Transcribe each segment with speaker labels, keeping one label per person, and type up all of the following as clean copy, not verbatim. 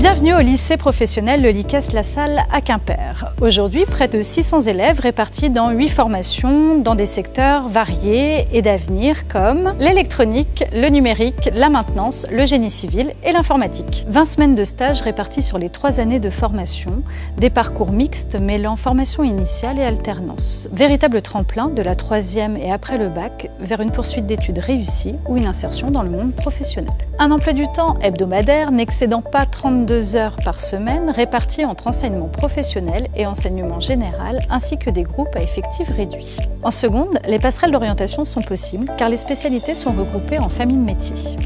Speaker 1: Bienvenue au lycée professionnel Le Lycée-La Salle à Quimper. Aujourd'hui, près de 600 élèves répartis dans 8 formations dans des secteurs variés et d'avenir comme l'électronique, le numérique, la maintenance, le génie civil et l'informatique. 20 semaines de stage réparties sur les 3 années de formation, des parcours mixtes mêlant formation initiale et alternance. Véritable tremplin de la 3e et après le bac vers une poursuite d'études réussies ou une insertion dans le monde professionnel. Un emploi du temps hebdomadaire n'excédant pas 32 heures par semaine réparties entre enseignement professionnel et enseignement général ainsi que des groupes à effectifs réduits. En seconde, les passerelles d'orientation sont possibles car les spécialités sont regroupées en familles de métiers.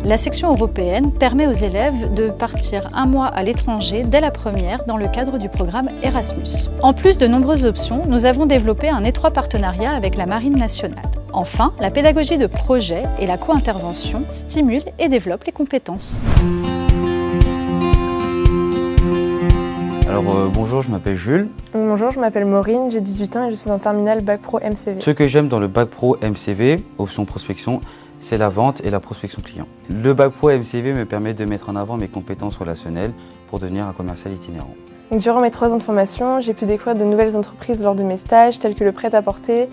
Speaker 1: La section européenne permet aux élèves de partir un mois à l'étranger dès la première dans le cadre du programme Erasmus. En plus de nombreuses options, nous avons développé un étroit partenariat avec la Marine nationale. Enfin, la pédagogie de projet et la co-intervention stimulent et développent les compétences.
Speaker 2: Alors bonjour, je m'appelle Jules.
Speaker 3: Bonjour, je m'appelle Maureen, j'ai 18 ans et je suis en terminale Bac Pro MCV.
Speaker 2: Ce que j'aime dans le Bac Pro MCV, option prospection, c'est la vente et la prospection client. Le Bac Pro MCV me permet de mettre en avant mes compétences relationnelles pour devenir un commercial itinérant.
Speaker 3: Durant mes 3 ans de formation, j'ai pu découvrir de nouvelles entreprises lors de mes stages tels que le prêt-à-porter,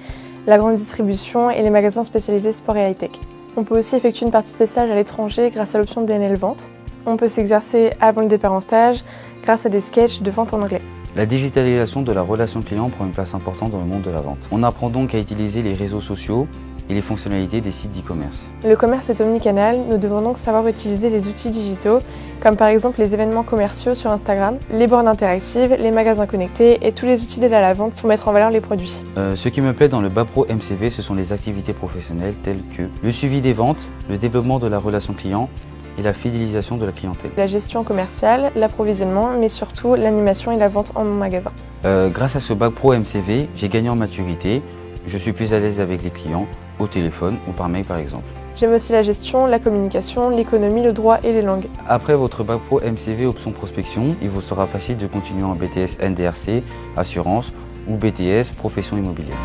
Speaker 3: la grande distribution et les magasins spécialisés sport et high-tech. On peut aussi effectuer une partie de ces stages à l'étranger grâce à l'option DNL Vente. On peut s'exercer avant le départ en stage grâce à des sketchs de vente en anglais.
Speaker 2: La digitalisation de la relation client prend une place importante dans le monde de la vente. On apprend donc à utiliser les réseaux sociaux et les fonctionnalités des sites d'e-commerce.
Speaker 3: Le commerce est omnicanal, nous devons donc savoir utiliser les outils digitaux, comme par exemple les événements commerciaux sur Instagram, les bornes interactives, les magasins connectés et tous les outils d'aide à la vente pour mettre en valeur les produits.
Speaker 2: Ce qui me plaît dans le Bac Pro MCV, ce sont les activités professionnelles telles que le suivi des ventes, le développement de la relation client et la fidélisation de la clientèle.
Speaker 3: La gestion commerciale, l'approvisionnement, mais surtout l'animation et la vente en magasin.
Speaker 2: Grâce à ce Bac Pro MCV, j'ai gagné en maturité, je suis plus à l'aise avec les clients, au téléphone ou par mail par exemple.
Speaker 3: J'aime aussi la gestion, la communication, l'économie, le droit et les langues.
Speaker 2: Après votre Bac Pro MCV option prospection, il vous sera facile de continuer en BTS NDRC, assurance ou BTS profession immobilière.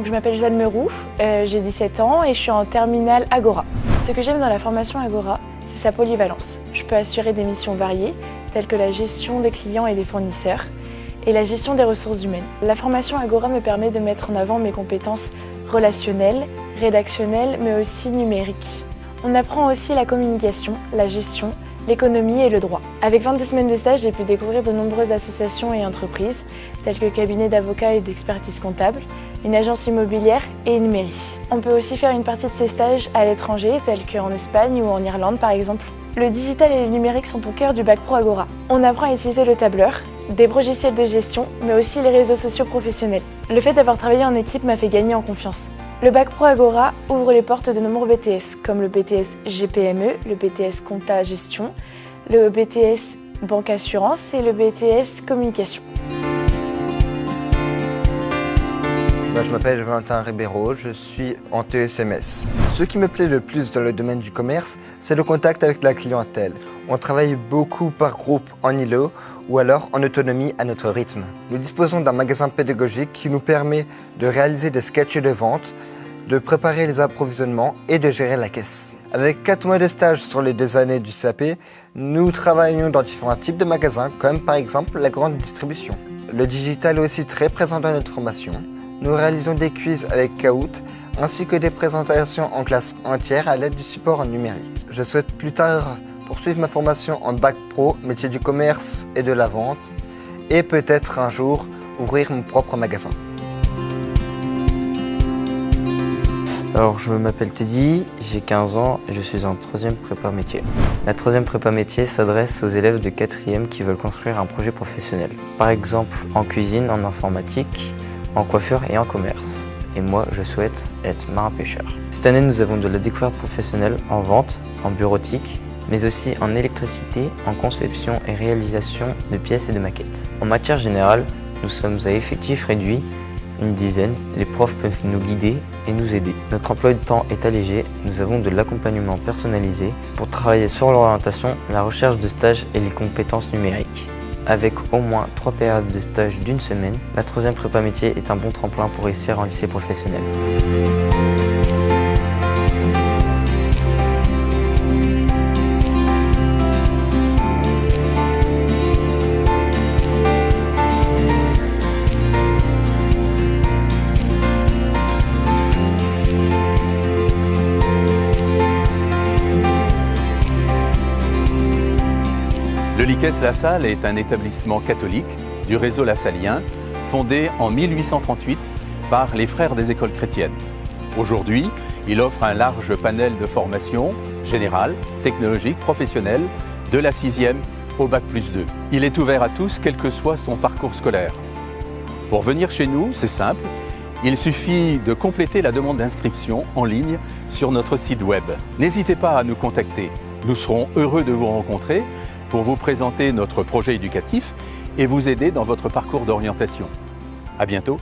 Speaker 4: Je m'appelle Jeanne Merouf, j'ai 17 ans et je suis en terminale Agora. Ce que j'aime dans la formation Agora, c'est sa polyvalence. Je peux assurer des missions variées, telles que la gestion des clients et des fournisseurs, et la gestion des ressources humaines. La formation Agora me permet de mettre en avant mes compétences relationnelles, rédactionnelles, mais aussi numériques. On apprend aussi la communication, la gestion, l'économie et le droit. Avec 22 semaines de stage, j'ai pu découvrir de nombreuses associations et entreprises, telles que cabinet d'avocats et d'expertise comptable, une agence immobilière et une mairie. On peut aussi faire une partie de ces stages à l'étranger, tels qu'en Espagne ou en Irlande par exemple. Le digital et le numérique sont au cœur du Bac Pro Agora. On apprend à utiliser le tableur, des logiciels de gestion, mais aussi les réseaux sociaux professionnels. Le fait d'avoir travaillé en équipe m'a fait gagner en confiance. Le Bac Pro Agora ouvre les portes de nombreux BTS, comme le BTS GPME, le BTS Compta Gestion, le BTS Banque Assurance et le BTS Communication.
Speaker 5: Je m'appelle Valentin Ribeiro, je suis en TESMS. Ce qui me plaît le plus dans le domaine du commerce, c'est le contact avec la clientèle. On travaille beaucoup par groupe en îlot ou alors en autonomie à notre rythme. Nous disposons d'un magasin pédagogique qui nous permet de réaliser des sketchs de vente, de préparer les approvisionnements et de gérer la caisse. Avec 4 mois de stage sur les 2 années du CAP, nous travaillons dans différents types de magasins comme par exemple la grande distribution. Le digital est aussi très présent dans notre formation. Nous réalisons des quiz avec Kahoot, ainsi que des présentations en classe entière à l'aide du support numérique. Je souhaite plus tard poursuivre ma formation en Bac Pro, métier du commerce et de la vente, et peut-être un jour ouvrir mon propre magasin.
Speaker 6: Alors je m'appelle Teddy, j'ai 15 ans et je suis en 3e prépa métier. La 3e prépa métier s'adresse aux élèves de 4e qui veulent construire un projet professionnel. Par exemple en cuisine, en informatique, en coiffure et en commerce. Et moi, je souhaite être marin-pêcheur. Cette année, nous avons de la découverte professionnelle en vente, en bureautique, mais aussi en électricité, en conception et réalisation de pièces et de maquettes. En matière générale, nous sommes à effectifs réduits, une dizaine. Les profs peuvent nous guider et nous aider. Notre emploi de temps est allégé, nous avons de l'accompagnement personnalisé pour travailler sur l'orientation, la recherche de stages et les compétences numériques. Avec au moins 3 périodes de stage d'1 semaine, la 3e prépa métier est un bon tremplin pour réussir en lycée professionnel.
Speaker 7: Le Lycée La Salle est un établissement catholique du réseau lassalien, fondé en 1838 par les frères des écoles chrétiennes. Aujourd'hui, il offre un large panel de formations générales, technologiques, professionnelles, de la 6e au Bac+2. Il est ouvert à tous, quel que soit son parcours scolaire. Pour venir chez nous, c'est simple, il suffit de compléter la demande d'inscription en ligne sur notre site web. N'hésitez pas à nous contacter, nous serons heureux de vous rencontrer pour vous présenter notre projet éducatif et vous aider dans votre parcours d'orientation. À bientôt.